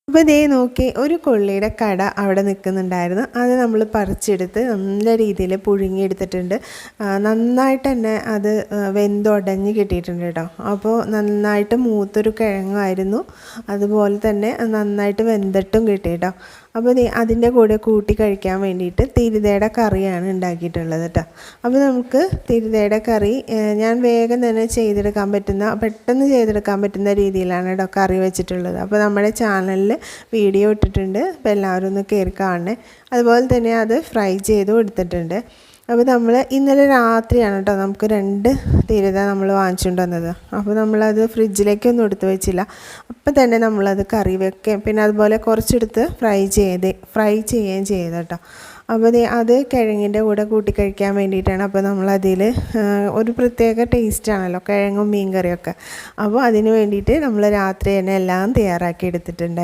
അപ്പോൾ ദേ നോക്കി ഒരു കൊള്ളിയുടെ കട അവിടെ നിൽക്കുന്നുണ്ടായിരുന്നു. അത് നമ്മൾ പറിച്ചെടുത്ത് നല്ല രീതിയിൽ പുഴുങ്ങിയെടുത്തിട്ടുണ്ട്. നന്നായിട്ട് തന്നെ അത് വെന്തുടഞ്ഞ് കിട്ടിയിട്ടുണ്ട് കേട്ടോ. അപ്പോൾ നന്നായിട്ട് മൂത്തൊരു കിഴങ്ങായിരുന്നു. അതുപോലെ തന്നെ നന്നായിട്ട് വെന്തിട്ടും കിട്ടി കേട്ടോ. അപ്പോൾ അതിൻ്റെ കൂടെ കൂട്ടി കഴിക്കാൻ വേണ്ടിയിട്ട് തിരുതയുടെ കറിയാണ് ഉണ്ടാക്കിയിട്ടുള്ളത് കേട്ടോ. അപ്പോൾ നമുക്ക് തിരുതയുടെ കറി ഞാൻ വേഗം തന്നെ പെട്ടെന്ന് ചെയ്തെടുക്കാൻ പറ്റുന്ന രീതിയിലാണ് കേട്ടോ കറി വെച്ചിട്ടുള്ളത്. അപ്പോൾ നമ്മുടെ ചാനലിൽ വീഡിയോ ഇട്ടിട്ടുണ്ട്. അപ്പോൾ എല്ലാവരും ഒന്ന് കയറി കാണണേ. അതുപോലെ തന്നെ അത് ഫ്രൈ ചെയ്തും എടുത്തിട്ടുണ്ട്. അപ്പോൾ നമ്മൾ ഇന്നലെ രാത്രിയാണ് കേട്ടോ നമുക്ക് 2 തിരുത നമ്മൾ വാങ്ങിച്ചുകൊണ്ട് വന്നത്. അപ്പോൾ നമ്മളത് ഫ്രിഡ്ജിലേക്കൊന്നും എടുത്ത് വെച്ചില്ല. അപ്പം തന്നെ നമ്മളത് കറി വെക്കുകയും പിന്നെ അതുപോലെ കുറച്ചെടുത്ത് ഫ്രൈ ചെയ്യുകയും ചെയ്തു കേട്ടോ. അപ്പോൾ അത് കിഴങ്ങിൻ്റെ കൂടെ കൂട്ടി കഴിക്കാൻ വേണ്ടിയിട്ടാണ്. അപ്പോൾ നമ്മളതിൽ ഒരു പ്രത്യേക ടേസ്റ്റാണല്ലോ കിഴങ്ങും മീൻ കറിയൊക്കെ. അപ്പോൾ അതിന് വേണ്ടിയിട്ട് നമ്മൾ രാത്രി തന്നെ എല്ലാം തയ്യാറാക്കി എടുത്തിട്ടുണ്ടായിരുന്നു.